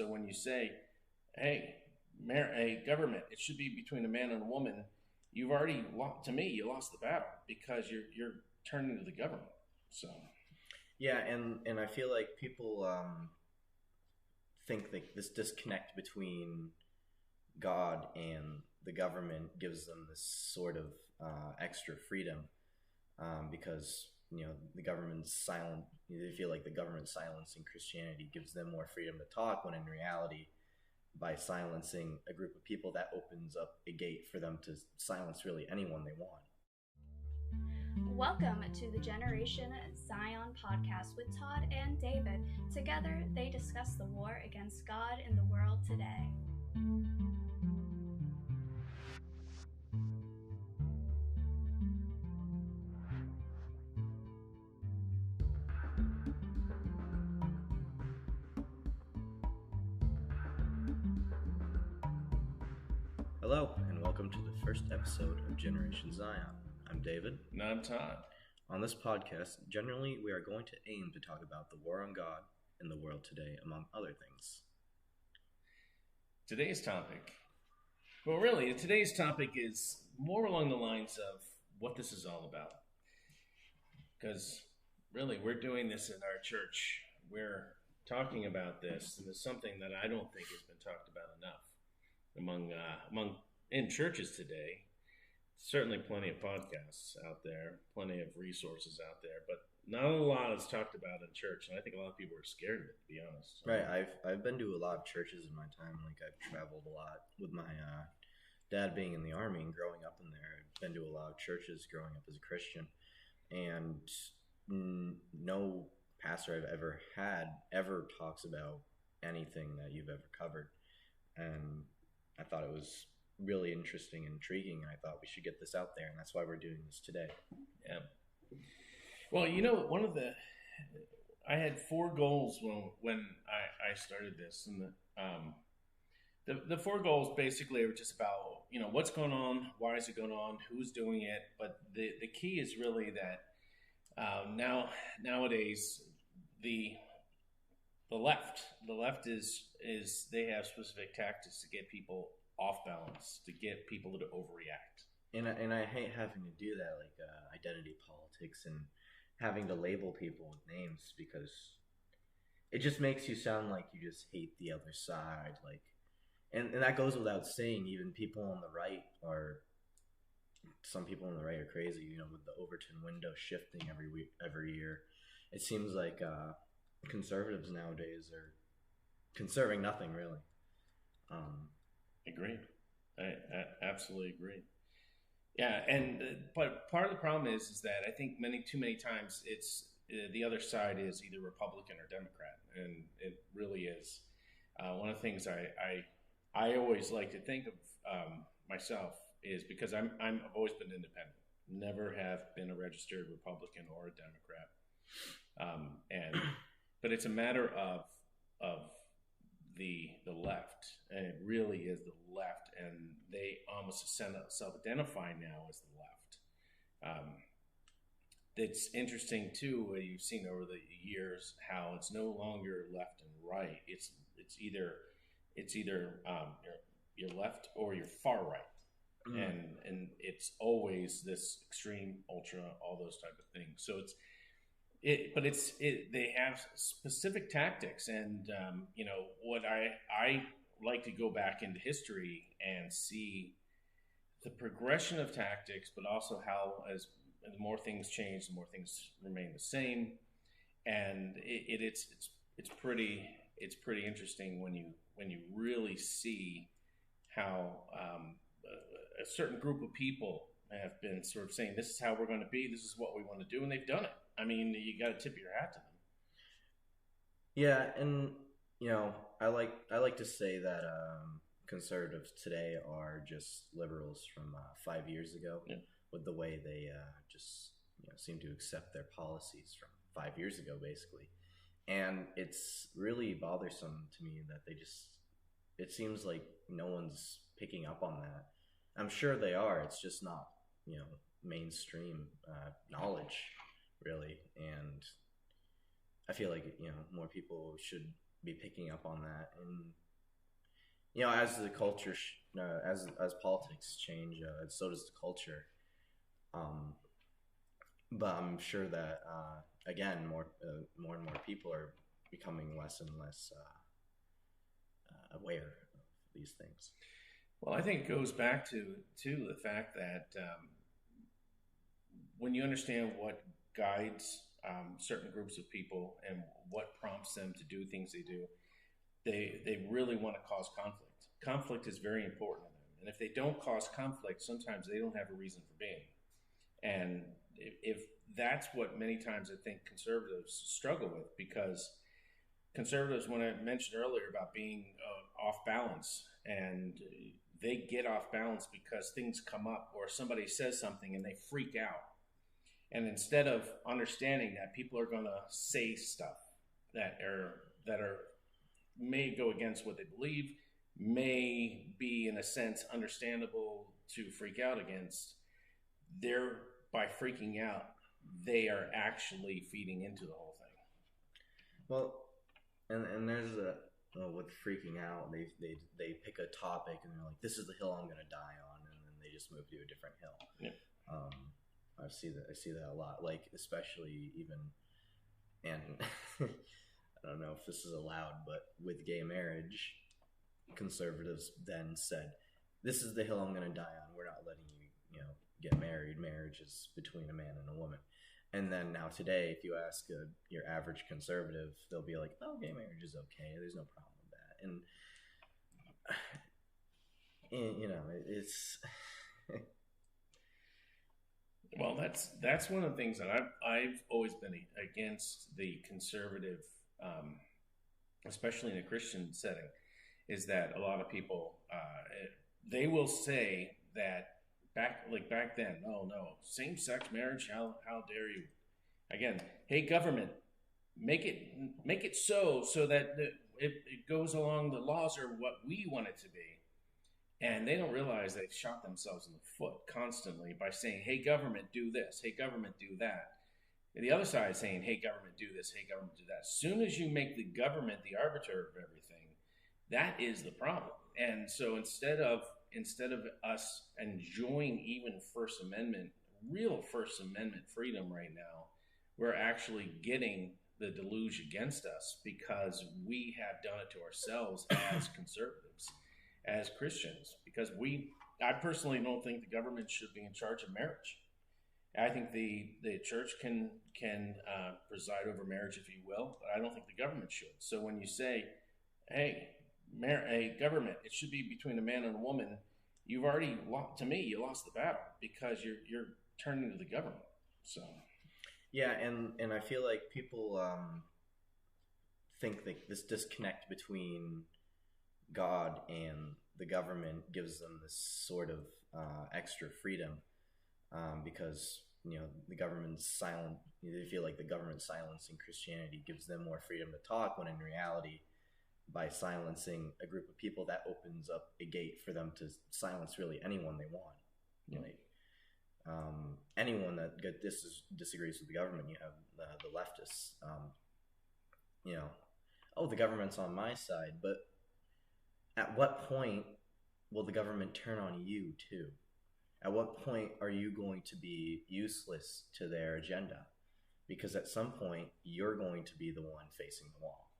So when you say, hey, a government, it should be between a man and a woman, you've already lost, to me, you lost the battle because you're turning to the government. So Yeah, and I feel like people think that this disconnect between God and the government gives them this sort of extra freedom because the government's silent. They feel like the government silencing Christianity gives them more freedom to talk, when in reality, by silencing a group of people, that opens up a gate for them to silence really anyone they want. Welcome to the Generation Zion podcast with Todd and David. Together, they discuss the war against God in the world today. Hello, and welcome to the first episode of Generation Zion. I'm David. And I'm Todd. On this podcast, generally we are going to aim to talk about the war on God in the world today, among other things. Today's topic is more along the lines of what this is all about. Because really, we're doing this in our church. We're talking about this, and it's something that I don't think has been talked about enough among in churches today. Certainly plenty of podcasts out there, plenty of resources out there, but not a lot is talked about in church, and I think a lot of people are scared of it, to be honest. Right, I've been to a lot of churches in my time. Like, I've traveled a lot with my dad being in the Army and growing up in there. I've been to a lot of churches growing up as a Christian, and no pastor I've ever had ever talks about anything that you've ever covered, and I thought it was really interesting and intriguing. I thought we should get this out there, and that's why we're doing this today. Yeah. Well, I had 4 goals when I started this, and the 4 goals basically are just about what's going on, why is it going on, who's doing it, but the key is really that nowadays the left is they have specific tactics to get people off balance, to get people to overreact. And I hate having to do that, like identity politics and having to label people with names, because it just makes you sound like you just hate the other side. Like, and that goes without saying. Even people on the right some people on the right are crazy. With the Overton window shifting every year, it seems like conservatives nowadays are conserving nothing really. Agreed. I absolutely agree. Yeah, but part of the problem is that I think too many times it's the other side is either Republican or Democrat, and it really is. One of the things I always like to think of myself is, because I've always been independent, never have been a registered Republican or a Democrat, but it's a matter of the left, and it really is the left, and they almost self-identify now as the left. It's interesting too, what you've seen over the years, how it's no longer left and right. It's either you're left or you're far right, and it's always this extreme, ultra, all those type of things. So they have specific tactics, and what I like to go back into history and see the progression of tactics, but also how as the more things change, the more things remain the same, and it's pretty interesting when you really see how a certain group of people have been sort of saying, this is how we're going to be, this is what we want to do, and they've done it. I mean, you got to tip your hat to them. Yeah, and I like to say that conservatives today are just liberals from 5 years ago, with the way they just seem to accept their policies from 5 years ago, basically. And it's really bothersome to me that it seems like no one's picking up on that. I'm sure they are. It's just not mainstream knowledge, really. And I feel like more people should be picking up on that. And as the culture, as politics change, so does the culture. But I'm sure that again, more and more people are becoming less and less aware of these things. Well, I think it goes back to the fact that when you understand what guides certain groups of people and what prompts them to do things they do, they really want to cause conflict. Conflict is very important to them. And if they don't cause conflict, sometimes they don't have a reason for being. And if that's what many times I think conservatives struggle with, because conservatives, when I mentioned earlier about being off balance, and they get off balance because things come up or somebody says something and they freak out. And instead of understanding that people are going to say stuff that may go against what they believe, may be in a sense understandable to freak out against, by freaking out, they are actually feeding into the whole thing. Well, and there's with freaking out, they pick a topic and they're like, "This is the hill I'm going to die on," and then they just move to a different hill. Yeah. I see that a lot, like especially even, and I don't know if this is allowed, but with gay marriage, conservatives then said, "This is the hill I'm going to die on. We're not letting you, get married. Marriage is between a man and a woman." And then now today, if you ask your average conservative, they'll be like, "Oh, gay marriage is okay. There's no problem with that." And it's. Well, that's one of the things that I've always been against the conservative, especially in a Christian setting, is that a lot of people they will say that back then, no, same-sex marriage, how dare you? Again, hey, government, make it so that it goes along, the laws are what we want it to be. And they don't realize they've shot themselves in the foot constantly by saying, "Hey, government, do this. Hey, government, do that." And the other side is saying, "Hey, government, do this. Hey, government, do that." As soon as you make the government the arbiter of everything, that is the problem. And so instead of us enjoying even real First Amendment freedom right now, we're actually getting the deluge against us because we have done it to ourselves as conservatives, as Christians, because I personally don't think the government should be in charge of marriage. I think the church can preside over marriage, if you will, but I don't think the government should. So when you say, "Hey, government, it should be between a man and a woman," you've already you lost the battle because you're turning to the government. So yeah, and I feel like people think that this disconnect between God and the government gives them this sort of extra freedom because the government's silent. They feel like the government silencing Christianity gives them more freedom to talk, when in reality, by silencing a group of people, that opens up a gate for them to silence really anyone they want. Yeah. Like anyone that disagrees with the government. You have the leftists. The government's on my side, but at what point will the government turn on you too? At what point are you going to be useless to their agenda? Because at some point, you're going to be the one facing the wall.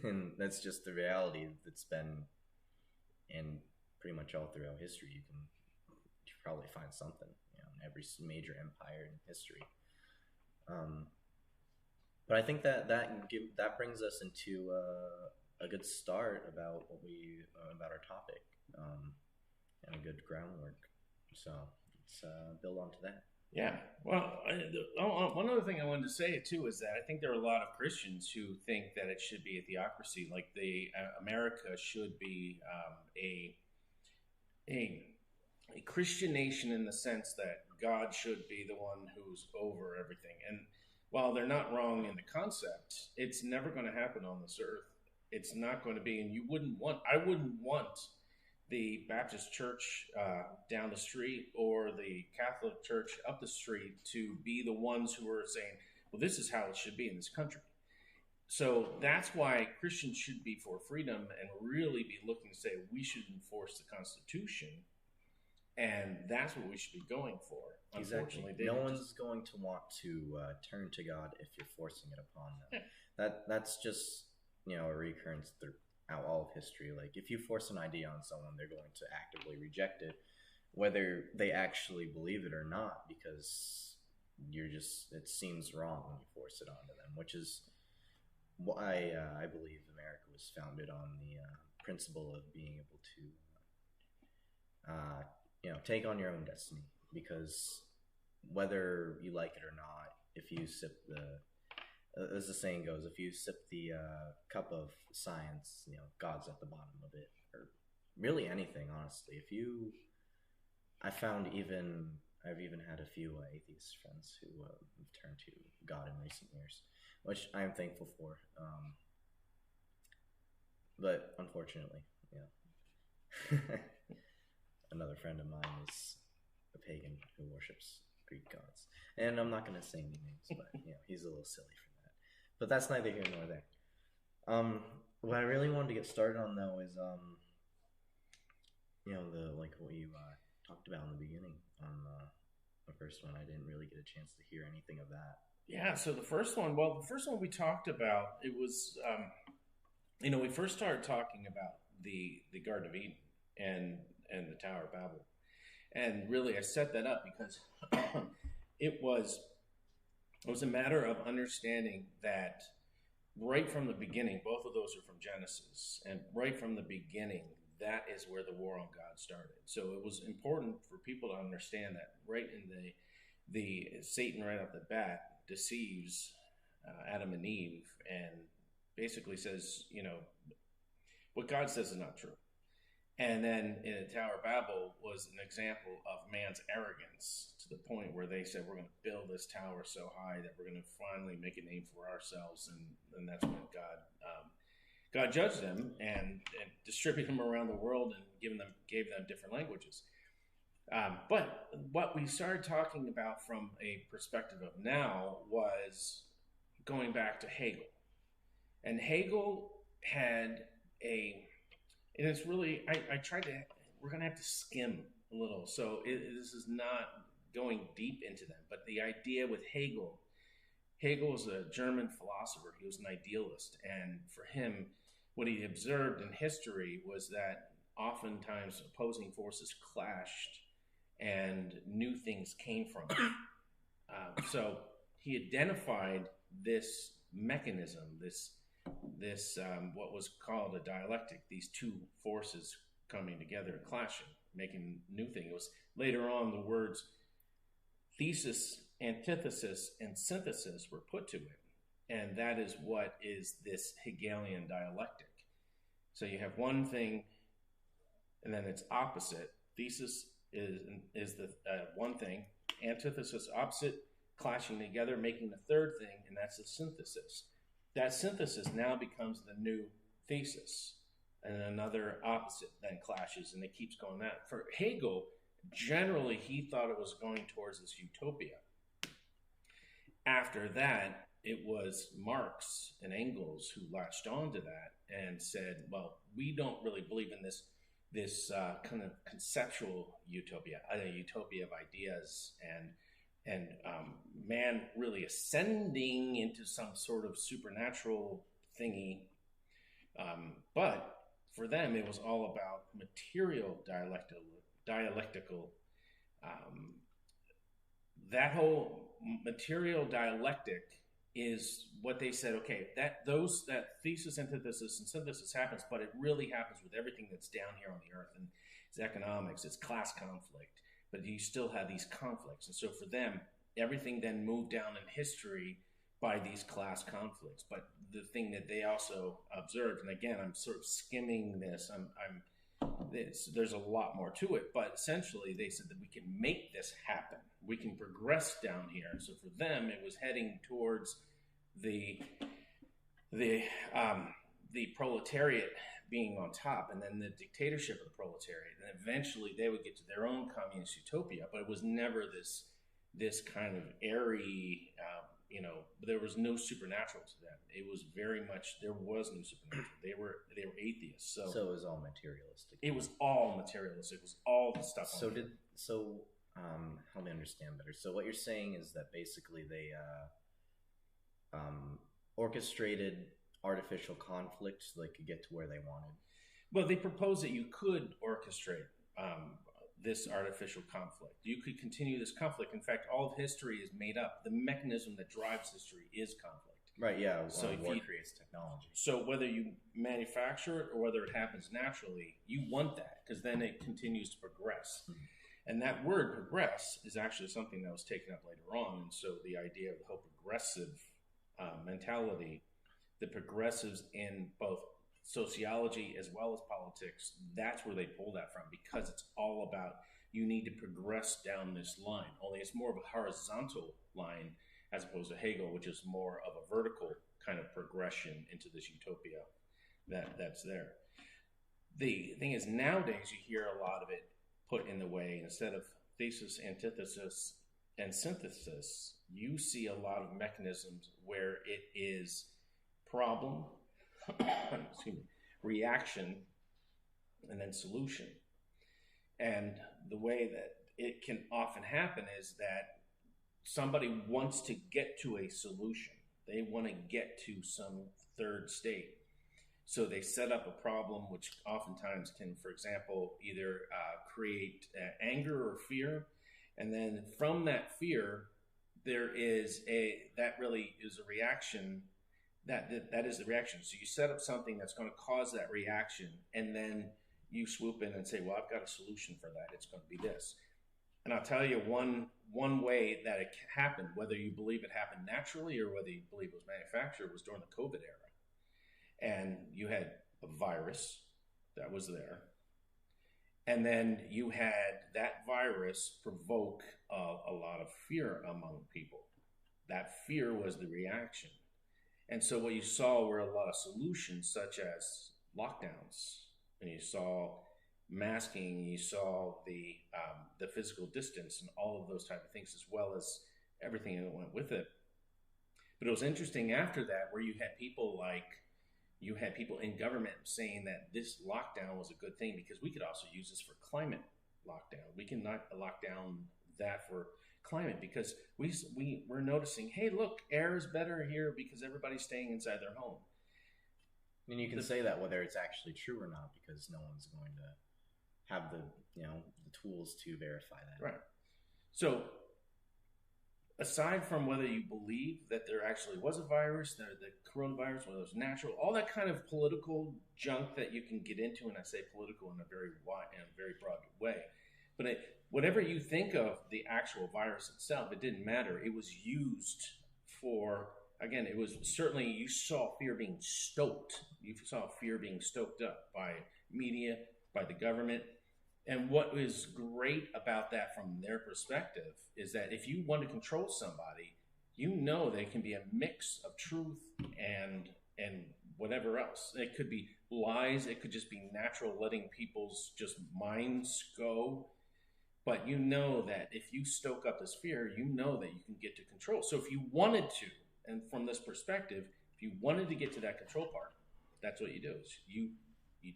And that's just the reality that's been, and pretty much all throughout history, you can probably find something, in every major empire in history. But I think that brings us into a good start about about our topic, and a good groundwork. So let's build onto that. Yeah. Well, one other thing I wanted to say too is that I think there are a lot of Christians who think that it should be a theocracy, like America should be a Christian nation in the sense that God should be the one who's over everything. And while they're not wrong in the concept, it's never going to happen on this earth. It's not going to be, and I wouldn't want the Baptist church down the street or the Catholic church up the street to be the ones who are saying, "Well, this is how it should be in this country." So that's why Christians should be for freedom and really be looking to say we should enforce the Constitution, and that's what we should be going for. Unfortunately, exactly. No one's going to want to turn to God if you're forcing it upon them. That's just a recurrence throughout all of history. Like if you force an idea on someone, they're going to actively reject it, whether they actually believe it or not, because it seems wrong when you force it onto them, which is why I believe America was founded on the principle of being able to take on your own destiny. Because whether you like it or not, if you sip as the saying goes, if you sip the cup of science, God's at the bottom of it, or really anything, honestly. I've even had a few atheist friends who have turned to God in recent years, which I am thankful for. But unfortunately, another friend of mine is a pagan who worships Greek gods, and I'm not going to say any names, but he's a little silly for that. But that's neither here nor there. What I really wanted to get started on though is what you talked about in the beginning on the first one. I didn't really get a chance to hear anything of that. Yeah, so the first one we talked about, it was we first started talking about the Garden of Eden and the Tower of Babel. And really, I set that up because it was a matter of understanding that right from the beginning, both of those are from Genesis, and right from the beginning, that is where the war on God started. So it was important for people to understand that right in the Satan right off the bat deceives Adam and Eve and basically says, what God says is not true. And then in the Tower of Babel was an example of man's arrogance to the point where they said, we're going to build this tower so high that we're going to finally make a name for ourselves. And that's when God judged them and distributed them around the world and gave them different languages. But what we started talking about from a perspective of now was going back to Hegel. And Hegel had and it's really, we're going to have to skim a little. So this is not going deep into them. But the idea with Hegel was a German philosopher. He was an idealist. And for him, what he observed in history was that oftentimes opposing forces clashed and new things came from it. So he identified this mechanism, this what was called a dialectic, these two forces coming together, clashing, making new thing. It was later on the words thesis, antithesis, and synthesis were put to it. And that is what is this Hegelian dialectic. So you have one thing, and then its opposite. Thesis is the one thing, antithesis, opposite, clashing together, making the third thing, and that's the synthesis. That synthesis now becomes the new thesis, and another opposite then clashes, and it keeps going that. For Hegel, generally, he thought it was going towards this utopia. After that, it was Marx and Engels who latched onto that and said, well, we don't really believe in this kind of conceptual utopia, a utopia of ideas and man really ascending into some sort of supernatural thingy. But for them, it was all about material dialectical. That whole material dialectic is what they said, okay, that thesis, antithesis, and synthesis happens, but it really happens with everything that's down here on the earth. And it's economics, it's class conflict, but you still have these conflicts. And so for them, everything then moved down in history by these class conflicts. But the thing that they also observed, and again, I'm sort of skimming this, there's a lot more to it, but essentially they said that we can make this happen. We can progress down here. And so for them, it was heading towards the proletariat being on top, and then the dictatorship of the proletariat, and eventually they would get to their own communist utopia. But it was never this kind of airy, there was no supernatural to them. It was very much, there was no supernatural. They were atheists. So it was all materialistic. It was all materialistic. It was all the stuff. Help me understand better. So what you're saying is that basically they orchestrated artificial conflict so they could get to where they wanted. Well, they proposed that you could orchestrate this artificial conflict. You could continue this conflict. In fact, all of history is made up. The mechanism that drives history is conflict. Right, yeah. So war creates technology. So whether you manufacture it or whether it happens naturally, you want that because then it continues to progress. Mm-hmm. And that word progress is actually something that was taken up later on. And so the idea of the whole progressive mentality, the progressives in both sociology as well as politics, that's where they pull that from, because it's all about you need to progress down this line. Only it's more of a horizontal line as opposed to Hegel, which is more of a vertical kind of progression into this utopia that's there. The thing is, nowadays you hear a lot of it put in the way, instead of thesis, antithesis, and synthesis, you see a lot of mechanisms where it is problem, excuse me, reaction, and then solution. And the way that it can often happen is that somebody wants to get to a solution. They want to get to some third state. So they set up a problem, which oftentimes can, for example, either create anger or fear. And then from that fear, that really is a reaction. That is the reaction. So you set up something that's going to cause that reaction, and then you swoop in and say, well, I've got a solution for that. It's going to be this. And I'll tell you one way that it happened, whether you believe it happened naturally or whether you believe it was manufactured, was during the COVID era. And you had a virus that was there. And then you had that virus provoke a lot of fear among people. That fear was the reaction. And so what you saw were a lot of solutions, such as lockdowns, and you saw masking, you saw the physical distance, and all of those type of things, as well as everything that went with it. But it was interesting after that, where you had people in government saying that this lockdown was a good thing because we could also use this for climate lockdown. We can not lock down that for climate because we're noticing, hey, look, air is better here because everybody's staying inside their home. And you can say that whether it's actually true or not, because no one's going to have the tools to verify that. Right. So aside from whether you believe that there actually was a virus, the coronavirus, whether it was natural, all that kind of political junk that you can get into, and I say political in a very wide and very broad way, but whatever you think of the actual virus itself, it didn't matter. It was used for, again, it was certainly, you saw fear being stoked. You saw fear being stoked up by media, by the government. And what is great about that from their perspective is that if you want to control somebody, you know they can be a mix of truth and whatever else. It could be lies. It could just be natural, letting people's just minds go. But you know that if you stoke up this fear, you know that you can get to control. So if you wanted to, and from this perspective, if you wanted to get to that control part, that's what you do. Is you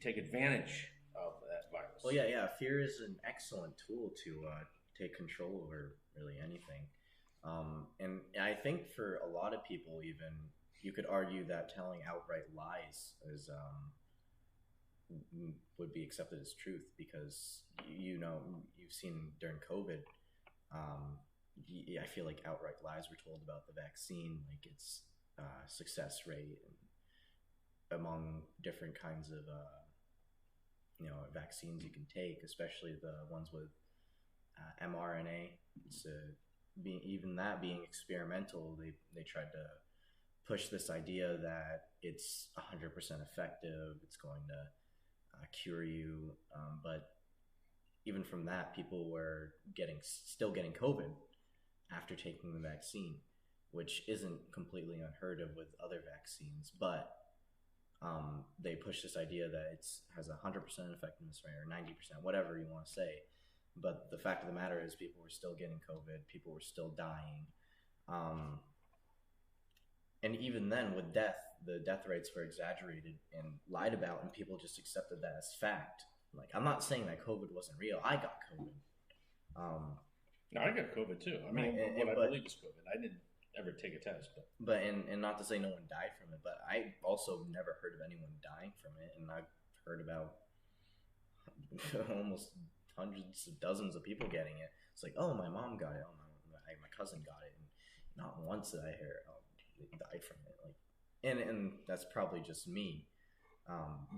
take advantage of that virus. Well, yeah. Fear is an excellent tool to take control over really anything. And I think for a lot of people, even, you could argue that telling outright lies is would be accepted as truth, because you've seen during COVID, I feel like outright lies were told about the vaccine, like its success rate and among different kinds of vaccines you can take, especially the ones with mRNA. Being experimental, they tried to push this idea that it's 100% effective, it's going to cure you, but even from that, people were still getting COVID after taking the vaccine, which isn't completely unheard of with other vaccines, but they push this idea that it has 100% effectiveness rate, or 90%, whatever you want to say. But the fact of the matter is, people were still getting COVID, people were still dying. And even then, with death, the death rates were exaggerated and lied about, and people just accepted that as fact. Like, I'm not saying that COVID wasn't real. I got COVID. No, I got COVID too. I mean, I believe is COVID. I didn't ever take a test, but not to say no one died from it, but I also never heard of anyone dying from it, and I've heard about almost hundreds of dozens of people getting it. It's like, oh, my mom got it. Oh, my cousin got it, and not once did I hear, oh, they died from it. Like, and that's probably just me.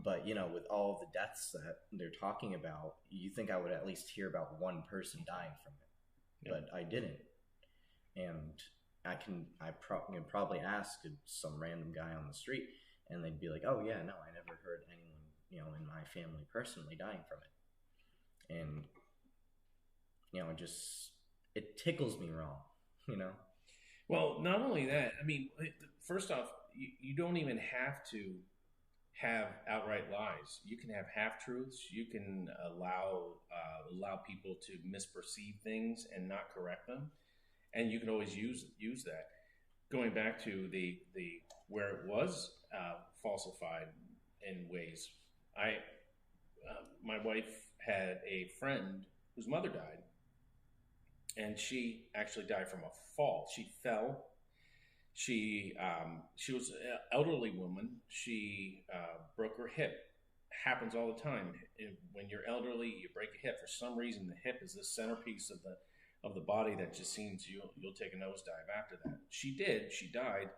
But with all the deaths that they're talking about, you think I would at least hear about one person dying from it. But I didn't, and I can probably ask some random guy on the street, and they'd be like, "Oh yeah, no, I never heard anyone in my family personally dying from it," and it tickles me wrong, Well, not only that, I mean, first off, you don't even have to have outright lies. You can have half truths. You can allow people to misperceive things and not correct them, and you can always use that. Going back to the where it was falsified in ways, my wife had a friend whose mother died, and she actually died from a fall. She fell. She was an elderly woman. She broke her hip. Happens all the time. When you're elderly, you break a hip. For some reason, the hip is the centerpiece of the body that just seems you'll take a nosedive after that. She did. She died.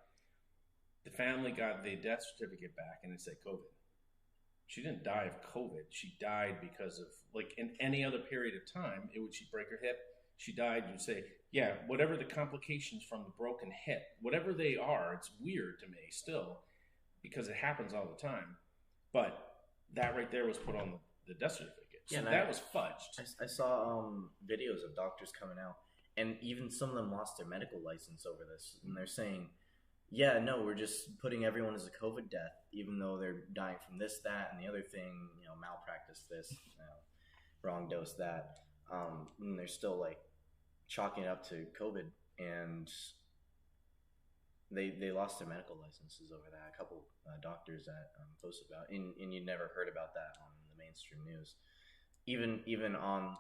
The family got the death certificate back, and it said COVID. She didn't die of COVID. She died because of, like, in any other period of time, she'd break her hip. She died. You'd say, yeah, whatever the complications from the broken hip, whatever they are, it's weird to me still because it happens all the time. But that right there was put on the death certificate. So that was fudged. I saw videos of doctors coming out, and even some of them lost their medical license over this. And they're saying, yeah, no, we're just putting everyone as a COVID death, even though they're dying from this, that, and the other thing, malpractice this, wrong dose that. And they're still, like, chalking it up to COVID, and they lost their medical licenses over that. A couple doctors that posted about, and you never heard about that on the mainstream news, even on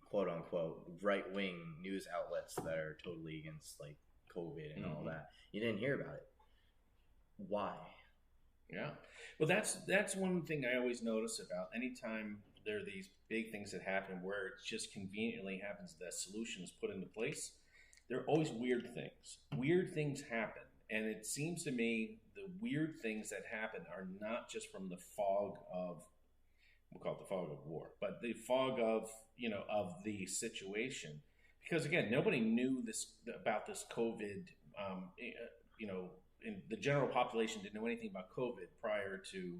quote unquote right wing news outlets that are totally against like COVID and all that. You didn't hear about it. Why? Yeah, well, that's one thing I always notice about anytime there are these big things that happen where it just conveniently happens that solution is put into place. There are always weird things. Weird things happen. And it seems to me the weird things that happen are not just from the fog of, we'll call it the fog of war, but the fog of, of the situation. Because again, nobody knew about this COVID, and the general population didn't know anything about COVID prior to,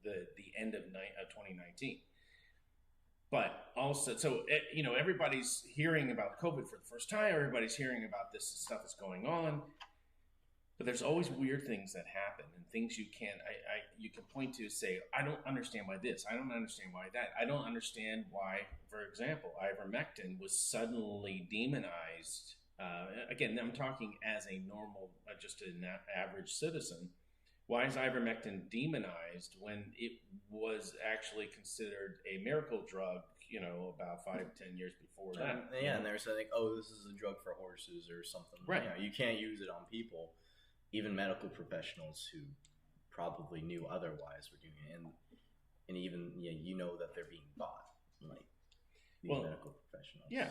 the end of 2019. But also, everybody's hearing about COVID for the first time. Everybody's hearing about this stuff that's going on. But there's always weird things that happen and things you can point to, say, I don't understand why this. I don't understand why that. I don't understand why, for example, ivermectin was suddenly demonized. Again, I'm talking as a normal, just an average citizen. Why is ivermectin demonized when it was actually considered a miracle drug, about 5-10 years before that? Yeah, and they were saying, oh, this is a drug for horses or something. Right. You can't use it on people. Even medical professionals who probably knew otherwise were doing it. And even, that they're being bought, like these medical professionals. Yeah,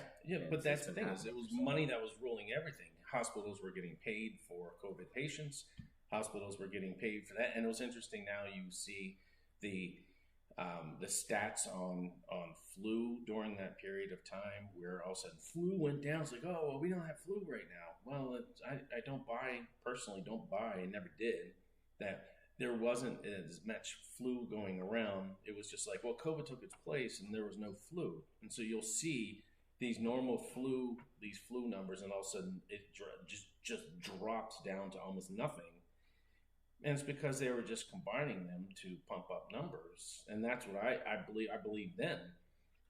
but that's the thing, is it was money that was ruling everything. Hospitals were getting paid for COVID patients. Hospitals were getting paid for that, and it was interesting. Now you see the stats on flu during that period of time, where all of a sudden flu went down. It's like, oh, well, we don't have flu right now. Well, I don't buy, and never did, that there wasn't as much flu going around. It was just like, well, COVID took its place, and there was no flu, and so you'll see these normal flu numbers, and all of a sudden it just drops down to almost nothing. And it's because they were just combining them to pump up numbers. And that's what I believe then,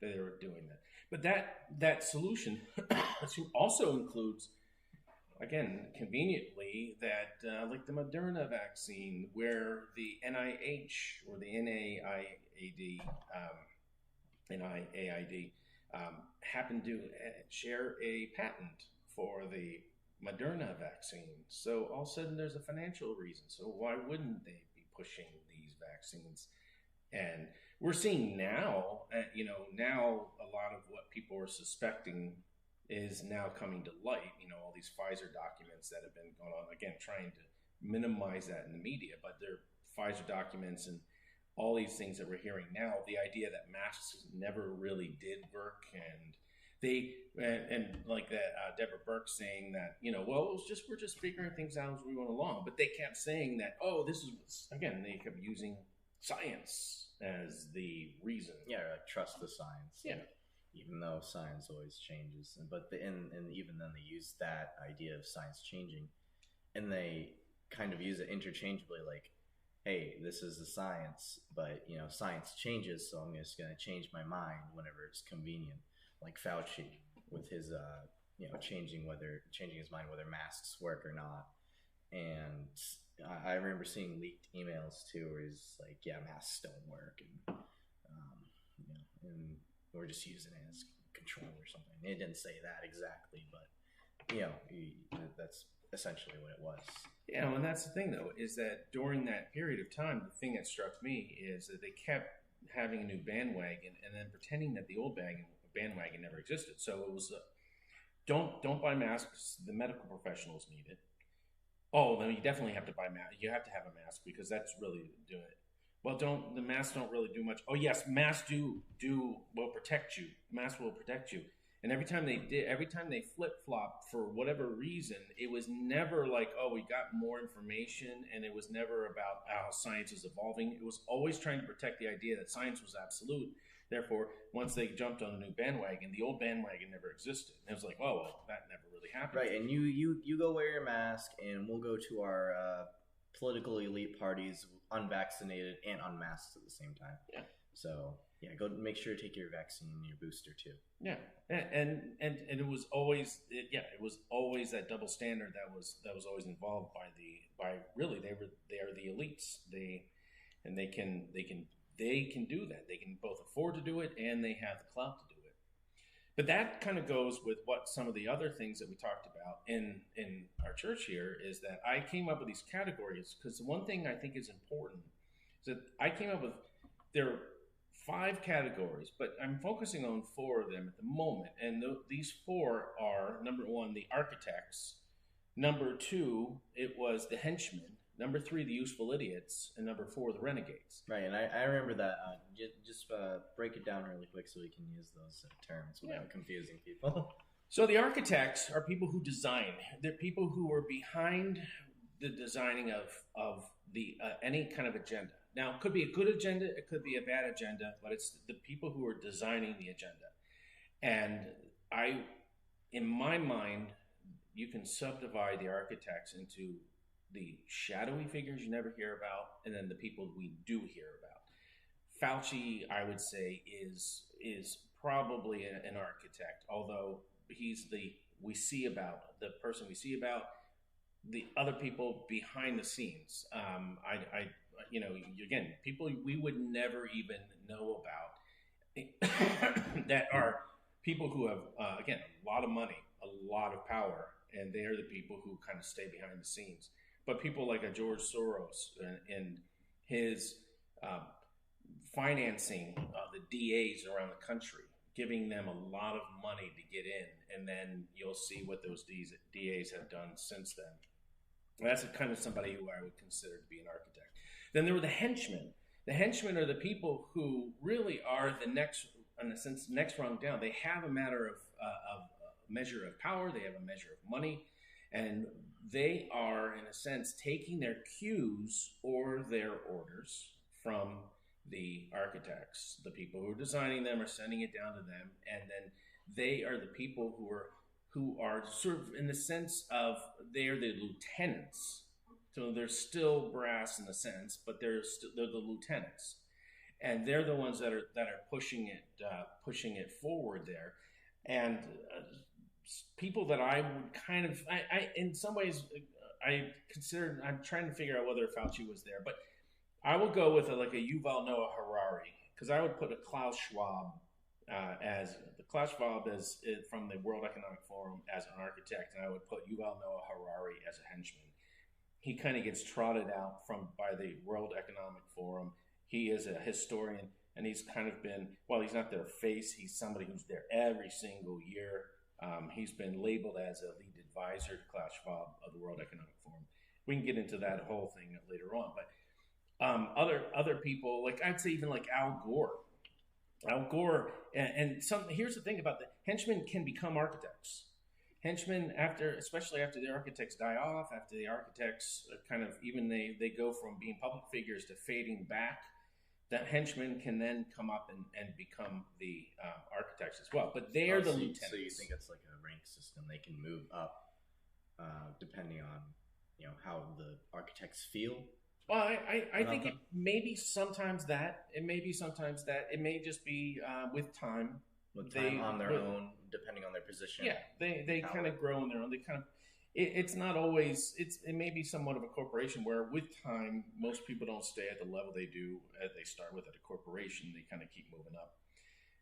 that they were doing that. But that solution also includes again, conveniently, that like the Moderna vaccine, where the NIH or the NIAID happened to share a patent for the Moderna vaccine. So all of a sudden, there's a financial reason. So why wouldn't they be pushing these vaccines? And we're seeing now, now a lot of what people were suspecting is now coming to light. All these Pfizer documents that have been going on, again, trying to minimize that in the media, but they're Pfizer documents and all these things that we're hearing now, the idea that masks never really did work, and like that Deborah Burke saying that, well, we're just figuring things out as we went along, but they kept saying that, this is, again, they kept using science as the reason. Yeah, trust the science. Yeah. Even though science always changes, but and even then they use that idea of science changing, and they kind of use it interchangeably, like, hey, this is the science, but science changes, so I'm just going to change my mind whenever it's convenient. Like Fauci with his changing his mind whether masks work or not. And I remember seeing leaked emails too, where he's like, yeah, masks don't work, and and we're just using it as control or something. It didn't say that exactly, but that's essentially what it was. Yeah, and that's the thing, though, is that during that period of time, the thing that struck me is that they kept having a new bandwagon and then pretending that the old bandwagon never existed. So it was, don't buy masks. The medical professionals need it. Oh, then you definitely have to buy masks. You have to have a mask because that's really doing it. Well, the masks don't really do much. Oh, yes, masks will protect you. Masks will protect you. And every time they flip-flopped for whatever reason, it was never like, we got more information, and it was never about how science is evolving. It was always trying to protect the idea that science was absolute. Therefore, once they jumped on a new bandwagon, the old bandwagon never existed. And it was like, well, that never really happened. Right, and you go wear your mask, and we'll go to our political elite parties, unvaccinated and unmasked at the same time. Yeah. So yeah, go make sure to take your vaccine and your booster too. Yeah, and it was always that double standard that was always involved by really they are the elites. They can do that. They can both afford to do it and they have the clout to do it. But that kind of goes with what some of the other things that we talked about in our church here is that I came up with these categories because the one thing I think is important is that I came up with there are 5 categories, but I'm focusing on 4 of them at the moment. And these 4 are, number 1, the architects. Number 2, it was the henchmen. Number 3, the useful idiots. And number 4, the renegades. Right, and I remember that. Just break it down really quick so we can use those terms without confusing people. So the architects are people who design. They're people who are behind the designing of the any kind of agenda. Now, it could be a good agenda, it could be a bad agenda, but it's the people who are designing the agenda. And in my mind, you can subdivide the architects into the shadowy figures you never hear about, and then the people we do hear about. Fauci, I would say, is probably an architect, although he's the person we see about the other people behind the scenes. Again, people we would never even know about that are people who have, again, a lot of money, a lot of power, and they're the people who kind of stay behind the scenes. But people like a George Soros and his financing the DAs around the country, giving them a lot of money to get in, and then you'll see what those DAs have done since then. That's kind of somebody who I would consider to be an architect. Then there were the henchmen. The henchmen are the people who really are the next rung down. They have a measure of power. They have a measure of money, and they are, in a sense, taking their cues or their orders from the architects. The people who are designing them are sending it down to them, and then they are the people who are sort of in the sense of they're the lieutenants. So they're still brass in a sense, but they're the lieutenants, and they're the ones that are pushing it forward there. And people that I would kind of, I in some ways, I'm trying to figure out whether Fauci was there, but I will go with like a Yuval Noah Harari, because I would put a Klaus Schwab as from the World Economic Forum as an architect, and I would put Yuval Noah Harari as a henchman. He kind of gets trotted out by the World Economic Forum. He is a historian, and he's kind of been, well, he's not their face. He's somebody who's there every single year. He's been labeled as a lead advisor to Klaus Schwab of the World Economic Forum. We can get into that whole thing later on, but other people, like I'd say even like Al Gore. Al Gore, here's the thing about the henchmen can become architects. Henchmen, especially after the architects die off, after the architects they go from being public figures to fading back, that henchmen can then come up and become the architects as well. But they are the lieutenants. So you think it's like a rank system? They can move up depending on how the architects feel. Well, I think it may be sometimes that. It may be sometimes that. It may just be with time. On their own, depending on their position. Yeah, they kind of grow on their own. They kind of. It's not always. It may be somewhat of a corporation where, with time, most people don't stay at the level they do as they start with at a corporation. They kind of keep moving up,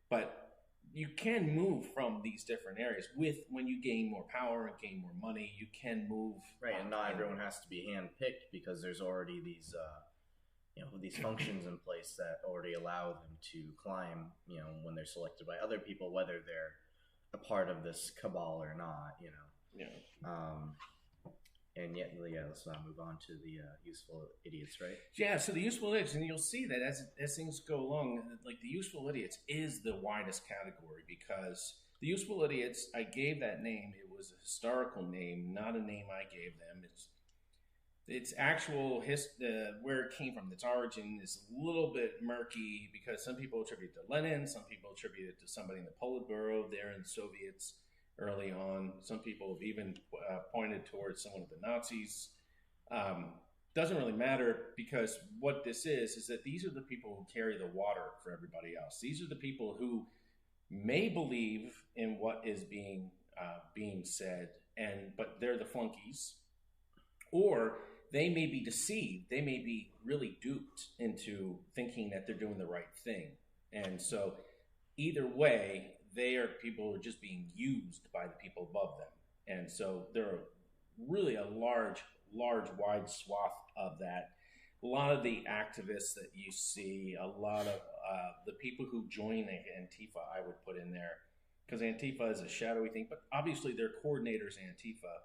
but you can move from these different areas when you gain more power and gain more money. You can move right, and not everyone has to be handpicked because there's already these these functions in place that already allow them to climb. When they're selected by other people, whether they're a part of this cabal or not. Yeah. And yet, let's move on to the useful idiots, right? Yeah, so the useful idiots, and you'll see that as things go along, like the useful idiots is the widest category, because the useful idiots, I gave that name. It was a historical name, not a name I gave them. Its actual where it came from, its origin is a little bit murky, because some people attribute it to Lenin, some people attribute it to somebody in the Politburo there in the Soviets early on. Some people have even pointed towards someone of the Nazis. Doesn't really matter, because what this is that these are the people who carry the water for everybody else. These are the people who may believe in what is being said, but they're the flunkies, or they may be deceived. They may be really duped into thinking that they're doing the right thing. And so either way, they are people who are just being used by the people above them. And so there are really a large, wide swath of that. A lot of the activists that you see, a lot of the people who join Antifa, I would put in there, because Antifa is a shadowy thing, but obviously they're coordinators, Antifa.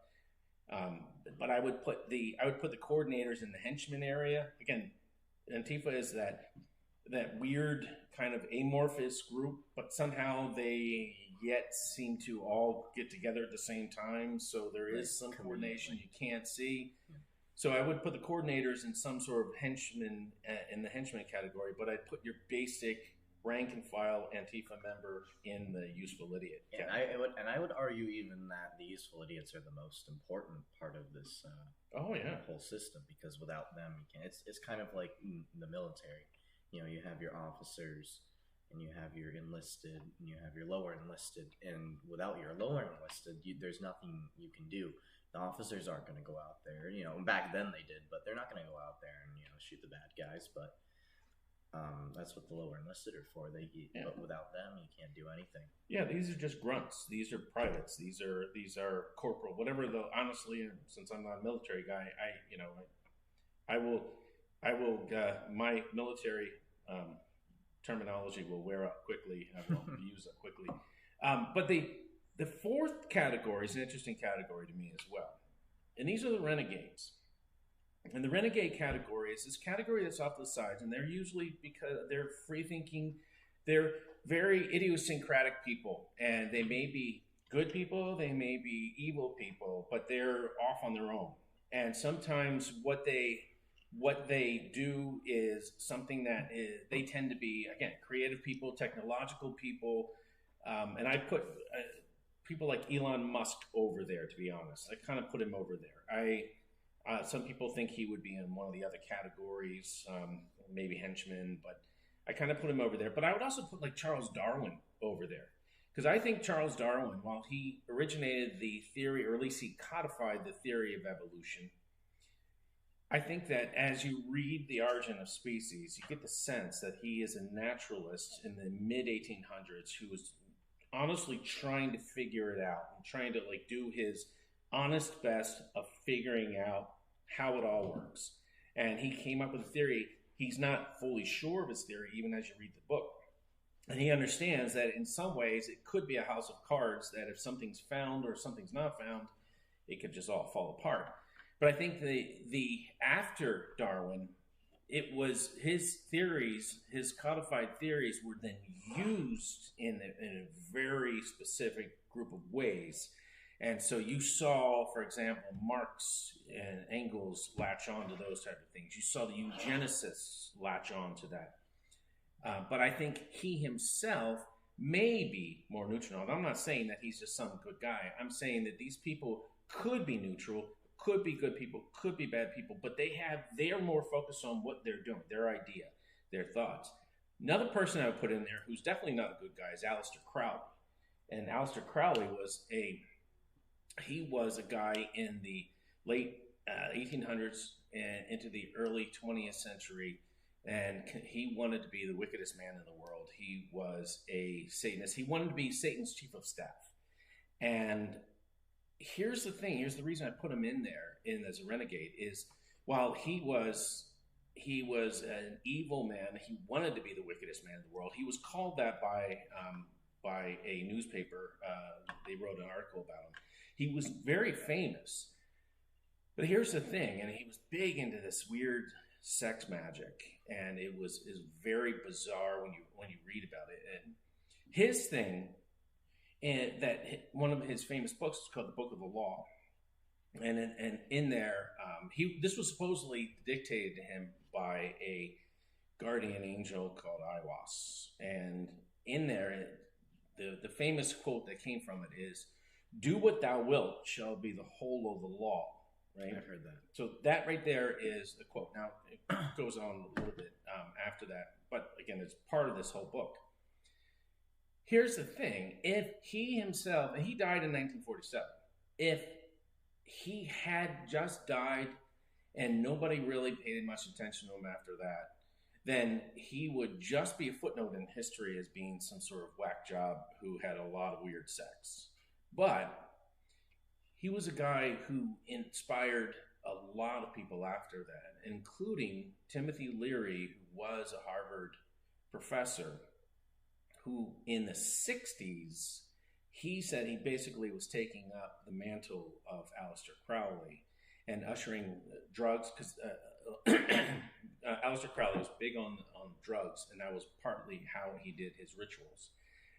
But I would put the coordinators in the henchmen area. Again, Antifa is that weird kind of amorphous group, but somehow they yet seem to all get together at the same time. So there is some coordination you can't see. Yeah. So I would put the coordinators in some sort of henchmen in the henchmen category, but I'd put your basic rank and file Antifa member in the useful idiot category. And I would argue even that the useful idiots are the most important part of this whole system, because without them, you can't. It's kind of like the military. You have your officers, and you have your enlisted, and you have your lower enlisted, and without your lower enlisted, there's nothing you can do. The officers aren't going to go out there, back then they did, but they're not going to go out there and shoot the bad guys. But that's what the lower enlisted are for. But without them, you can't do anything. Yeah, these are just grunts. These are privates. These are corporal. Whatever. Though honestly, since I'm not a military guy, I will my military terminology will wear out quickly. I won't use it quickly. But the fourth category is an interesting category to me as well, and these are the renegades. And the renegade category is this category that's off to the sides, and they're usually, because they're free-thinking, they're very idiosyncratic people, and they may be good people, they may be evil people, but they're off on their own. And sometimes what they do is something that they tend to be, again, creative people, technological people, and I put people like Elon Musk over there, to be honest. I kind of put him over there. Some people think he would be in one of the other categories, maybe henchmen, but I kind of put him over there. But I would also put like Charles Darwin over there, Because I think Charles Darwin, while he originated the theory, or at least he codified the theory of evolution, I think that as you read The Origin of Species, you get the sense that he is a naturalist in the mid 1800s who was honestly trying to figure it out and trying to like do his honest best of figuring out how it all works. And he came up with a theory. He's not fully sure of his theory, even as you read the book. And he understands that in some ways it could be a house of cards, that if something's found or something's not found, it could just all fall apart. But I think the after Darwin, it was his theories, his codified theories were then used in a very specific group of ways. And so you saw, for example, Marx and Engels latch on to those type of things. You saw the eugenicists latch on to that. But I think he himself may be more neutral. And I'm not saying that he's just some good guy. I'm saying that these people could be neutral, could be good people, could be bad people, but they're more focused on what they're doing, their idea, their thoughts. Another person I would put in there who's definitely not a good guy is Aleister Crowley. And Aleister Crowley was a guy in the late 1800s and into the early 20th century, and he wanted to be the wickedest man in the world. He was a Satanist. He wanted to be Satan's chief of staff. And here's the thing. Here's the reason I put him in there as a renegade is while he was an evil man, he wanted to be the wickedest man in the world. He was called that by a newspaper. They wrote an article about him. He was very famous. But here's the thing, and he was big into this weird sex magic, and it was very bizarre when you read about it. And his thing, and that one of his famous books is called the Book of the Law, and in there, this was supposedly dictated to him by a guardian angel called Aiwass, and in there, the famous quote that came from it is, "Do what thou wilt shall be the whole of the law." Right? I've heard that. So that right there is the quote. Now, it goes on a little bit after that, but again, it's part of this whole book. Here's the thing. If he himself, and he died in 1947, if he had just died and nobody really paid much attention to him after that, then he would just be a footnote in history as being some sort of whack job who had a lot of weird sex. But he was a guy who inspired a lot of people after that, including Timothy Leary, who was a Harvard professor, who in the 60s, he said he basically was taking up the mantle of Aleister Crowley and ushering drugs, because Aleister Crowley was big on drugs, and that was partly how he did his rituals,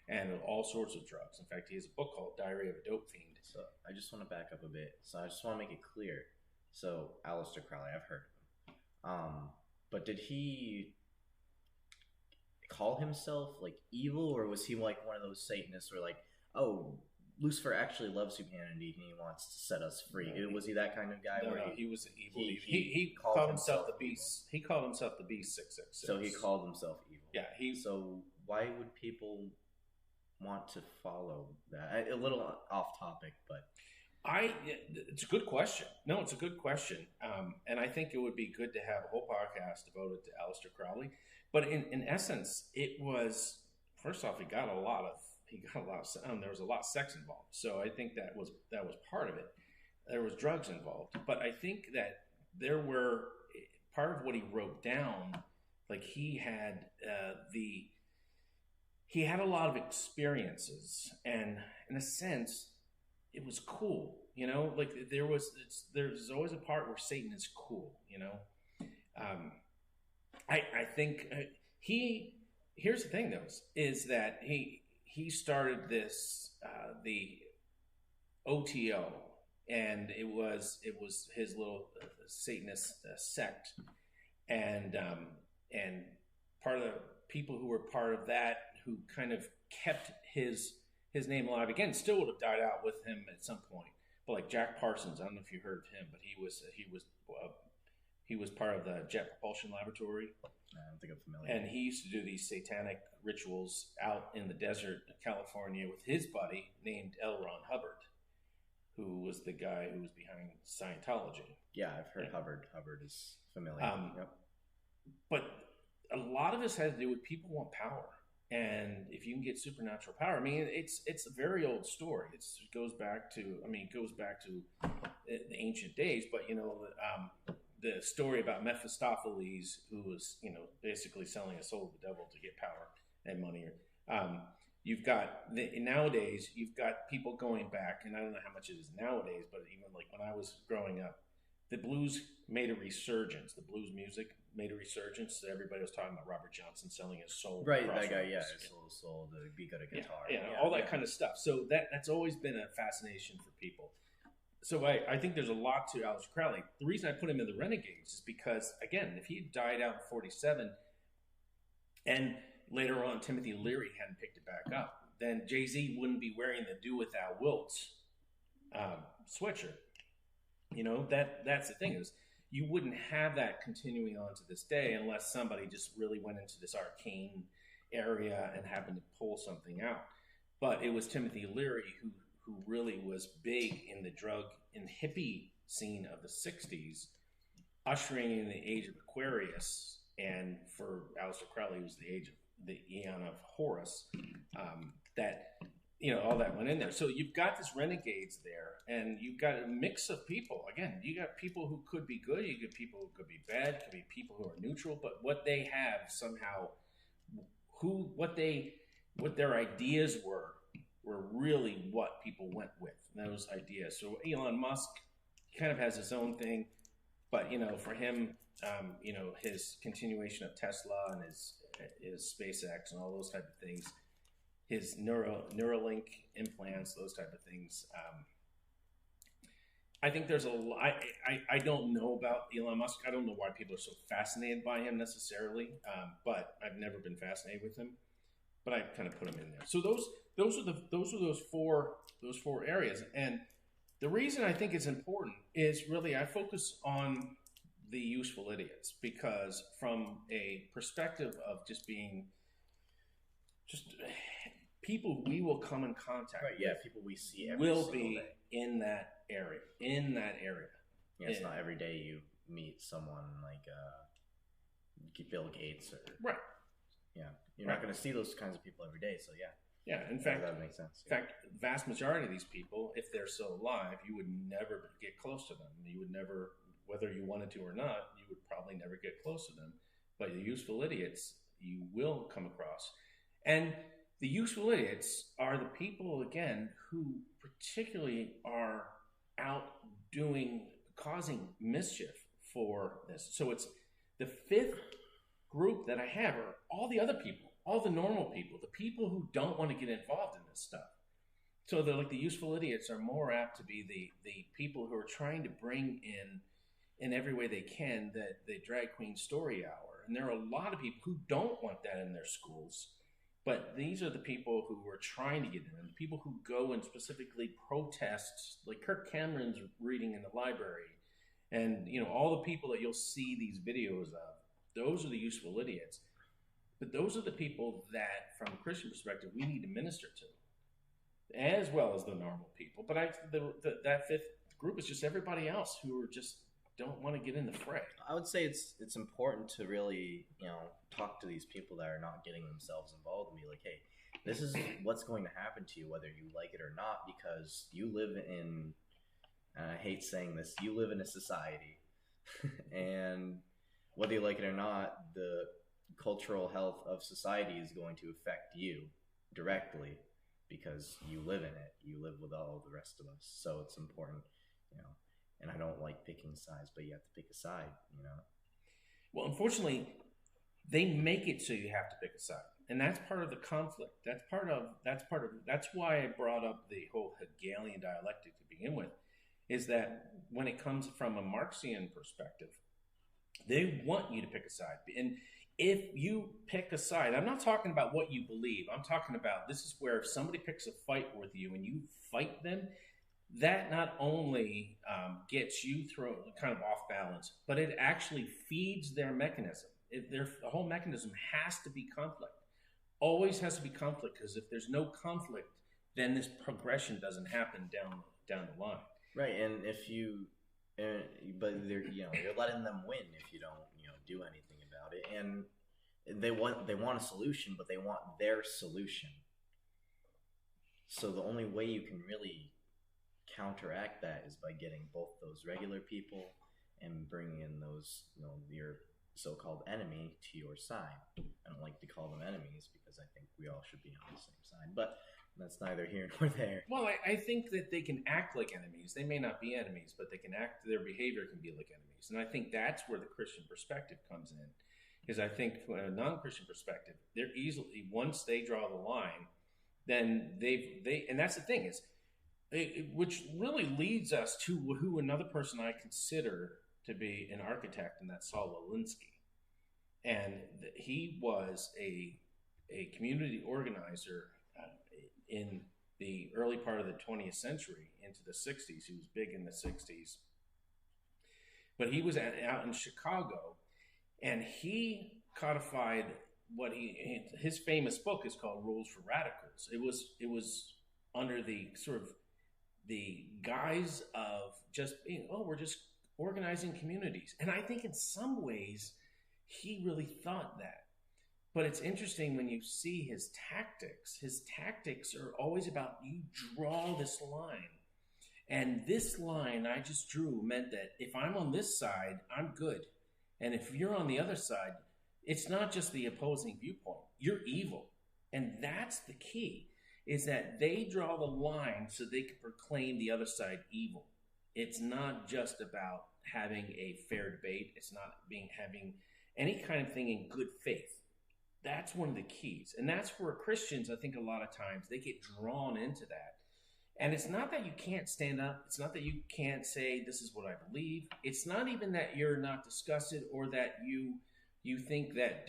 and all sorts of drugs. In fact, he has a book called Diary of a Dope Fiend. So I just want to back up a bit. So I just want to make it clear. So Aleister Crowley, I've heard of him. But did he call himself like evil, or was he like one of those Satanists where like, oh, Lucifer actually loves humanity and he wants to set us free? Was he that kind of guy? No, he was an evil. He called himself the Beast. He called himself the Beast 666. So he called himself evil. Yeah. So why would people want to follow that? A little off topic, but it's a good question. No, it's a good question, and I think it would be good to have a whole podcast devoted to Aleister Crowley. But in essence, it was, first off, he got a lot of there was a lot of sex involved. So I think that was part of it. There was drugs involved, but I think that there were part of what he wrote down. Like he had a lot of experiences, and in a sense, it was cool, you know. Like there's always a part where Satan is cool, you know. I think here's the thing though, is that he started this the OTO, and it was his little Satanist sect, and part of the people who were part of that, who kind of kept his name alive, again, still would have died out with him at some point. But like Jack Parsons, I don't know if you heard of him, but he was part of the Jet Propulsion Laboratory. I don't think I'm familiar. And he used to do these satanic rituals out in the desert of California with his buddy named L. Ron Hubbard, who was the guy who was behind Scientology. Yeah, I've heard Hubbard. Hubbard is familiar. Yep. But a lot of this has to do with people want power. And if you can get supernatural power, I mean, it's a very old story. It goes back to the ancient days. But the story about Mephistopheles, who was basically selling a soul to the devil to get power and money. You've got nowadays. You've got people going back, and I don't know how much it is nowadays, but even like when I was growing up, the blues made a resurgence. The blues music made a resurgence. Everybody was talking about Robert Johnson selling his soul. Right, that guy, yeah, his soul to be good at guitar. All that kind of stuff. So that's always been a fascination for people. So I think there's a lot to Aleister Crowley. The reason I put him in the Renegades is because, again, if he had died out in 1947 and later on Timothy Leary hadn't picked it back up, then Jay-Z wouldn't be wearing the Do Without Wilts sweatshirt. That's the thing, is you wouldn't have that continuing on to this day unless somebody just really went into this arcane area and happened to pull something out. But it was Timothy Leary who really was big in the drug and hippie scene of the 60s, ushering in the age of Aquarius, and for Aleister Crowley, it was the age of the Aeon of Horus. All that went in there. So you've got this renegades there, and you've got a mix of people. Again, you got people who could be good, you got people who could be bad, could be people who are neutral, but what they have somehow, what their ideas were really what people went with, those ideas. So Elon Musk kind of has his own thing, but for him, his continuation of Tesla and his SpaceX and all those type of things, his Neuralink implants, those type of things. I think there's a lot. I don't know about Elon Musk. I don't know why people are so fascinated by him necessarily, but I've never been fascinated with him. But I kind of put him in there. So those are those four areas. And the reason I think it's important is really I focus on the useful idiots, because from a perspective of just being people we will come in contact with, people we see every will single be day. in that area. Yeah, it's not every day you meet someone like Bill Gates or right. Yeah, you're not going to see those kinds of people every day. So yeah, in fact, that makes sense. In fact, the vast majority of these people, if they're still alive, you would never get close to them. You would never, whether you wanted to or not, you would probably never get close to them. But the useful idiots, you will come across. And the useful idiots are the people, again, who particularly are out causing mischief for this. So it's the fifth group that I have are all the other people, all the normal people, the people who don't want to get involved in this stuff. So they're like the useful idiots are more apt to be the people who are trying to bring in every way they can the drag queen story hour. And there are a lot of people who don't want that in their schools. But these are the people who are trying to get in, and the people who go and specifically protest, like Kirk Cameron's reading in the library, and all the people that you'll see these videos of. Those are the useful idiots. But those are the people that, from a Christian perspective, we need to minister to, as well as the normal people. But that fifth group is just everybody else who are just don't want to get in the fray. I would say it's important to really talk to these people that are not getting themselves involved and be like, hey, this is what's going to happen to you whether you like it or not, because you live in, and I hate saying this, you live in a society, and whether you like it or not, the cultural health of society is going to affect you directly because you live in it. You live with all the rest of us. So it's important, and I don't like picking sides, but you have to pick a side, Well, unfortunately, they make it so you have to pick a side. And that's part of the conflict. That's why I brought up the whole Hegelian dialectic to begin with, is that when it comes from a Marxian perspective, they want you to pick a side. And if you pick a side, I'm not talking about what you believe. I'm talking about this is where if somebody picks a fight with you and you fight them, that not only gets you kind of off balance, but it actually feeds their mechanism. The whole mechanism has to be conflict. Always has to be conflict, because if there's no conflict, then this progression doesn't happen down the line. Right, and if you, but they're you're letting them win if you don't do anything about it, and they want a solution, but they want their solution. So the only way you can really counteract that is by getting both those regular people and bringing in those your so-called enemy to your side. I don't like to call them enemies because I think we all should be on the same side, but that's neither here nor there. Well, I think that they can act like enemies. They may not be enemies, but they can act. Their behavior can be like enemies, and I think that's where the Christian perspective comes in. Because I think from a non-Christian perspective, they're easily, once they draw the line, then and that's the thing is, which really leads us to who another person I consider to be an architect, and that's Saul Alinsky. And he was a community organizer in the early part of the 20th century into the 60s. He was big in the 60s. But he was out in Chicago, and he codified his famous book is called Rules for Radicals. It was under the sort of the guise of just we're just organizing communities. And I think in some ways he really thought that. But it's interesting when you see his tactics. His tactics are always about, you draw this line. And this line I just drew meant that if I'm on this side, I'm good. And if you're on the other side, it's not just the opposing viewpoint. You're evil. And that's the key, is that they draw the line so they can proclaim the other side evil. It's not just about having a fair debate. It's not having any kind of thing in good faith. That's one of the keys. And that's where Christians, I think a lot of times, they get drawn into that. And it's not that you can't stand up. It's not that you can't say, this is what I believe. It's not even that you're not disgusted or that you think that,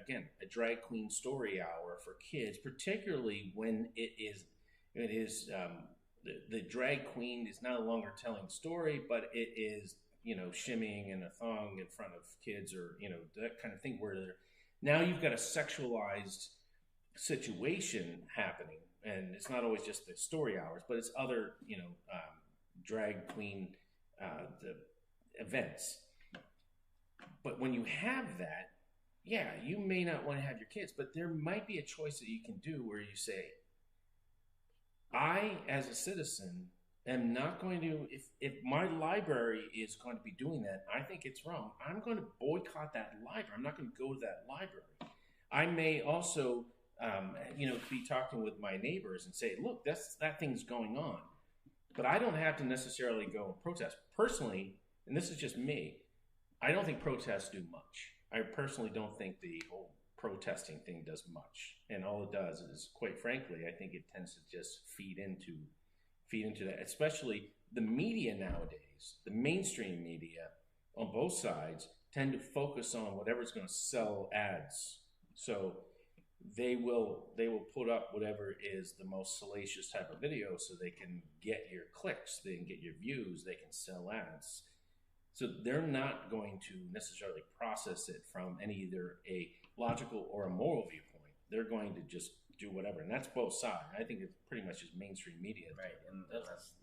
again, a drag queen story hour for kids, particularly when the drag queen is no longer telling story, but it is, shimmying in a thong in front of kids, or, that kind of thing, where now you've got a sexualized situation happening. And it's not always just the story hours, but it's other, drag queen the events. But when you have that, yeah, you may not want to have your kids, but there might be a choice that you can do where you say, I, as a citizen, am not going to, if my library is going to be doing that, I think it's wrong. I'm going to boycott that library. I'm not going to go to that library. I may also be talking with my neighbors and say, look, that thing's going on. But I don't have to necessarily go and protest. Personally, and this is just me, I don't think protests do much. I personally don't think the whole protesting thing does much. And all it does is, quite frankly, I think it tends to just feed into that. Especially the media nowadays, the mainstream media on both sides tend to focus on whatever's going to sell ads. So they will put up whatever is the most salacious type of video so they can get your clicks, they can get your views, they can sell ads. So they're not going to necessarily process it from either a logical or a moral viewpoint. They're going to just do whatever, and that's both sides. I think it's pretty much just mainstream media. Right, and that's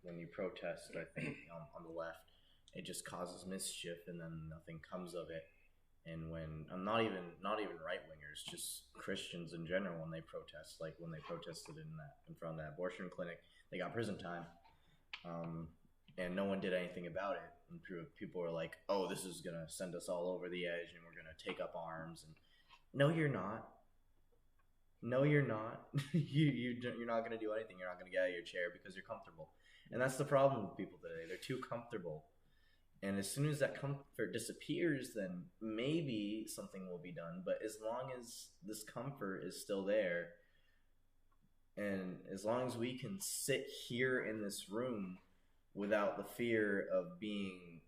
when you protest, I think on the left, it just causes mischief, and then nothing comes of it. And when not even right wingers, just Christians in general, when they protest, like when they protested in front of that abortion clinic, they got prison time, and no one did anything about it. And people were like, "Oh, this is gonna send us all over the edge, and we're gonna take up arms." And no, you're not. No, you're not. You're not gonna do anything. You're not gonna get out of your chair because you're comfortable. And that's the problem with people today. They're too comfortable. And as soon as that comfort disappears, then maybe something will be done. But as long as this comfort is still there, and as long as we can sit here in this room without the fear of being,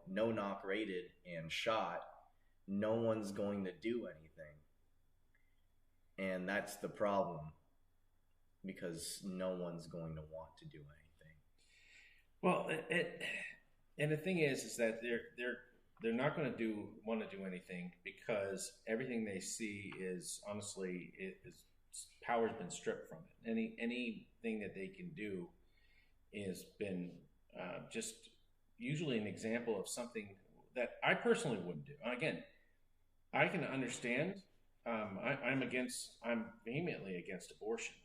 no-knock raided and shot, no one's going to do anything. And that's the problem, because no one's going to want to do anything. Well, and the thing is that they're not going to want to do anything because everything they see is honestly power's been stripped from it. Anything that they can do has been just usually an example of something that I personally wouldn't do. Again, I can understand. I'm vehemently against abortion,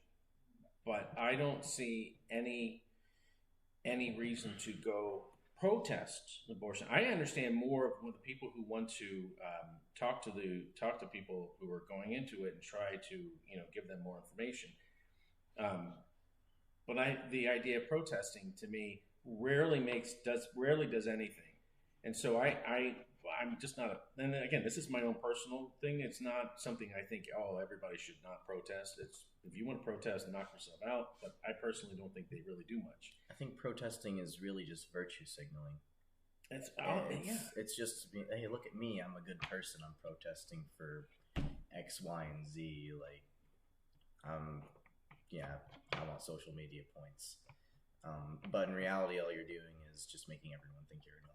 but I don't see any reason to go protest abortion. I understand more of the people who want to talk to people who are going into it and try to give them more information. But the idea of protesting to me rarely does anything, and so I'm just not. And again, this is my own personal thing. It's not something I think everybody should not protest. It's if you want to protest, knock yourself out. But I personally don't think they really do much. I think protesting is really just virtue signaling. It's just hey, look at me. I'm a good person. I'm protesting for X, Y, and Z. Like, I want social media points. But in reality, all you're doing is just making everyone think you're annoying.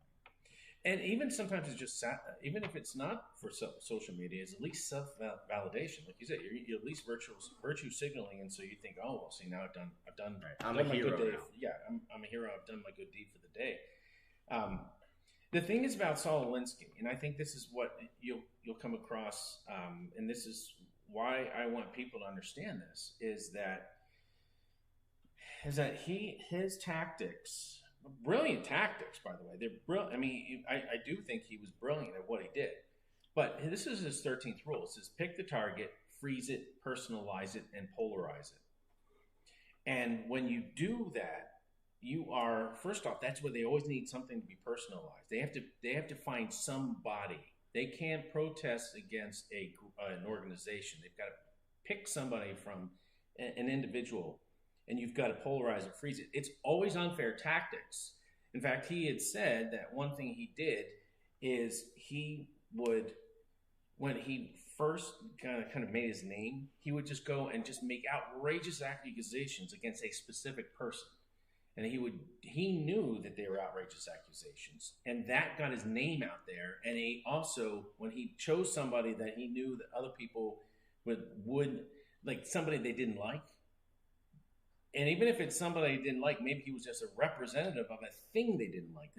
And even sometimes it's just even if it's not for social media, it's at least self-validation. Like you said, you're at least virtue signaling, and so you think, see, now I've done right. I'm a hero. I'm a hero. I've done my good deed for the day. The thing is about Saul Alinsky, and I think this is what you'll come across, and this is why I want people to understand this, is that his tactics, brilliant tactics, by the way, they're brilliant. I mean, I do think he was brilliant at what he did, but this is his 13th rule. It says pick the target, freeze it, personalize it, and polarize it. And when you do that, you are, first off, that's where they always need something to be personalized. They have to find somebody. They can't protest against an organization. They've got to pick somebody from an individual, and you've got to polarize it, freeze it. It's always unfair tactics. In fact, he had said that one thing he did is he would, when he first kind of made his name, he would just go and just make outrageous accusations against a specific person. And he knew that they were outrageous accusations, and that got his name out there. And he also, when he chose somebody that he knew that other people would like, somebody they didn't like, and even if it's somebody they didn't like, maybe he was just a representative of a thing they didn't like.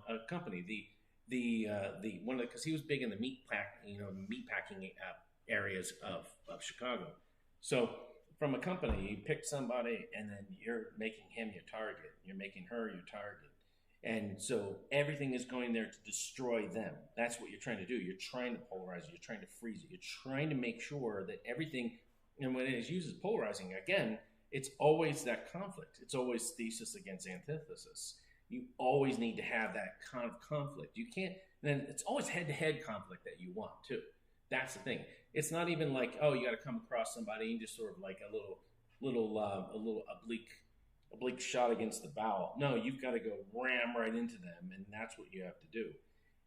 A company, because he was big in the meatpacking areas of Chicago. So from a company, you pick somebody, and then you're making him your target. You're making her your target. And so everything is going there to destroy them. That's what you're trying to do. You're trying to polarize it. You're trying to freeze it. You're trying to make sure that everything, and when it is used as polarizing, again, it's always that conflict. It's always thesis against antithesis. You always need to have that kind of conflict. You can't, and then it's always head-to-head conflict that you want, too. That's the thing. It's not even like, you got to come across somebody and just sort of like a little oblique shot against the bow. No, you've got to go ram right into them, and that's what you have to do.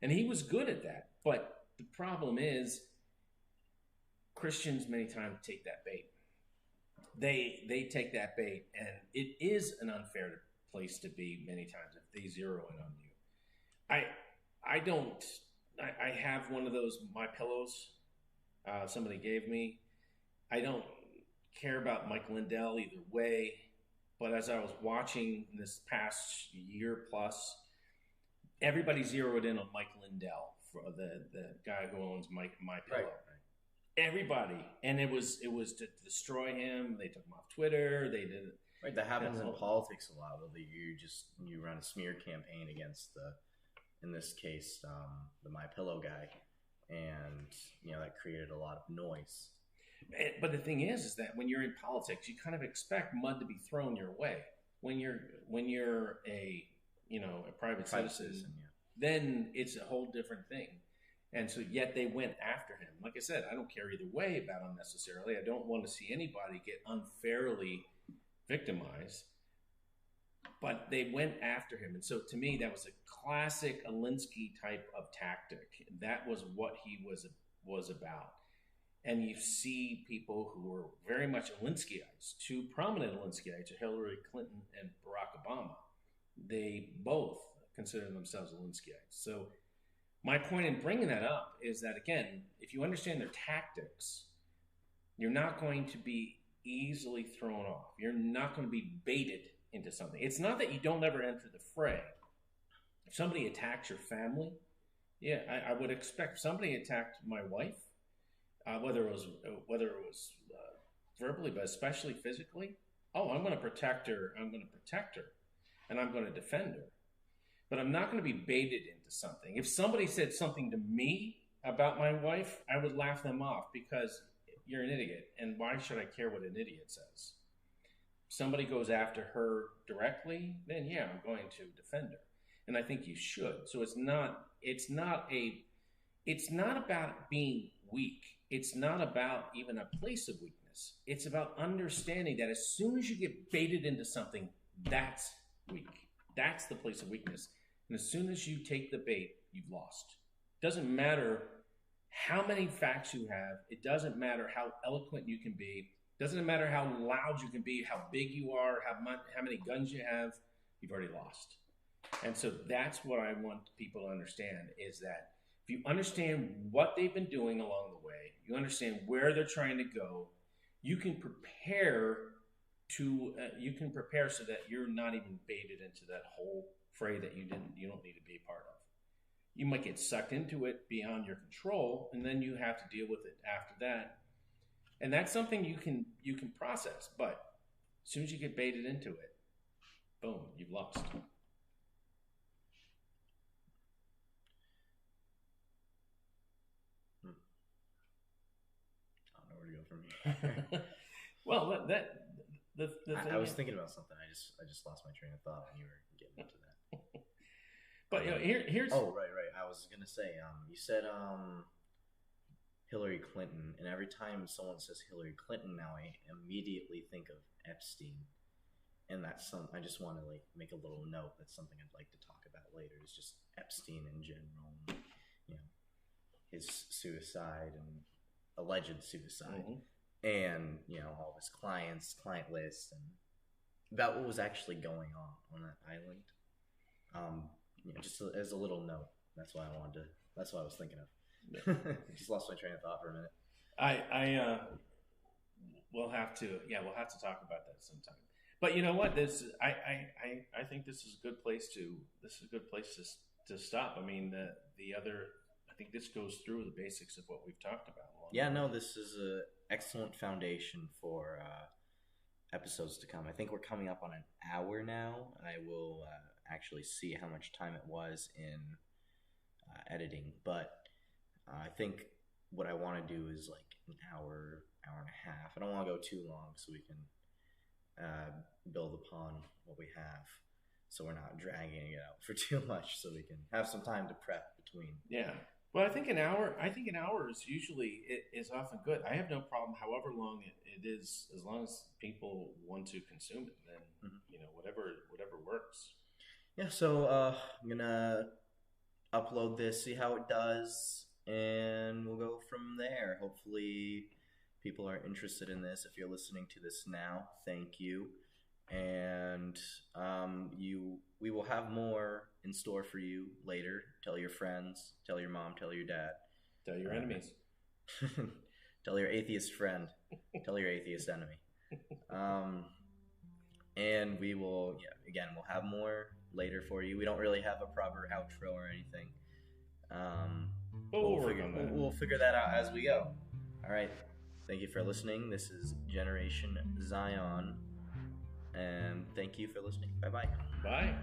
And he was good at that. But the problem is, Christians many times take that bait. They take that bait, and it is an unfair place to be many times if they zero in on you. I have one of those My Pillows somebody gave me. I don't care about Mike Lindell either way, but as I was watching this past year plus, everybody zeroed in on Mike Lindell, for the guy who owns My Pillow. Right. Everybody, and it was to destroy him. They took him off Twitter. They did it. Right, that happens in politics a lot. You run a smear campaign against in this case, the My Pillow guy, and that created a lot of noise. But the thing is that when you're in politics, you kind of expect mud to be thrown your way. When you're a private citizen, then it's a whole different thing. And so yet they went after him. Like I said, I don't care either way about him necessarily. I don't want to see anybody get unfairly victimized. But they went after him. And so to me, that was a classic Alinsky type of tactic. That was what he was about. And you see people who were very much Alinskyites, two prominent Alinskyites, Hillary Clinton and Barack Obama. They both consider themselves Alinskyites. So My point in bringing that up is that, again, if you understand their tactics, you're not going to be easily thrown off. You're not going to be baited into something. It's not that you don't ever enter the fray. If somebody attacks your family, yeah, I would expect. If somebody attacked my wife, whether it was verbally, but especially physically. Oh, I'm going to protect her. I'm going to protect her, and I'm going to defend her. But I'm not going to be baited into something. If somebody said something to me about my wife, I would laugh them off because you're an idiot, and why should I care what an idiot says? If somebody goes after her directly, then yeah, I'm going to defend her, and I think you should. So it's not about being weak. It's not about even a place of weakness. It's about understanding that as soon as you get baited into something, that's weak. That's the place of weakness. And as soon as you take the bait, you've lost. It doesn't matter how many facts you have. It doesn't matter how eloquent you can be. It doesn't matter how loud you can be, how big you are, how many guns you have. You've already lost. And so that's what I want people to understand is that if you understand what they've been doing along the way, you understand where they're trying to go, you can prepare so that you're not even baited into that whole fray that you don't need to be a part of. You might get sucked into it beyond your control, and then you have to deal with it after that. And that's something you can process, but as soon as you get baited into it, boom, you've lost. From here. Well, I was thinking about something. I just lost my train of thought when you were getting into that. But here's right. I was gonna say, you said Hillary Clinton, and every time someone says Hillary Clinton now, I immediately think of Epstein, and that's I just want to make a little note. That's something I'd like to talk about later. Is just Epstein in general, and, his suicide and alleged suicide, and all of his client list, and about what was actually going on that island. Just as a little note. That's what I was thinking of. Just lost my train of thought for a minute. We'll have to talk about that sometime. But you know what? I think this is a good place to stop. I mean, I think this goes through the basics of what we've talked about. Yeah, no, this is an excellent foundation for episodes to come. I think we're coming up on an hour now. I will actually see how much time it was in editing, but I think what I want to do is like an hour and a half. I don't want to go too long so we can build upon what we have, so we're not dragging it out for too much, so we can have some time to prep between. Yeah. Well, I think an hour is usually is often good. I have no problem, however long it is, as long as people want to consume it. Then whatever works. Yeah. So I'm gonna upload this, see how it does, and we'll go from there. Hopefully, people are interested in this. If you're listening to this now, thank you. And we will have more in store for you later. Tell your friends, tell your mom, tell your dad, tell your enemies, tell your atheist friend, tell your atheist enemy. And we will, we'll have more later for you. We don't really have a proper outro or anything. But we'll figure that out as we go. All right. Thank you for listening. This is Generation Zion. And thank you for listening. Bye-bye. Bye.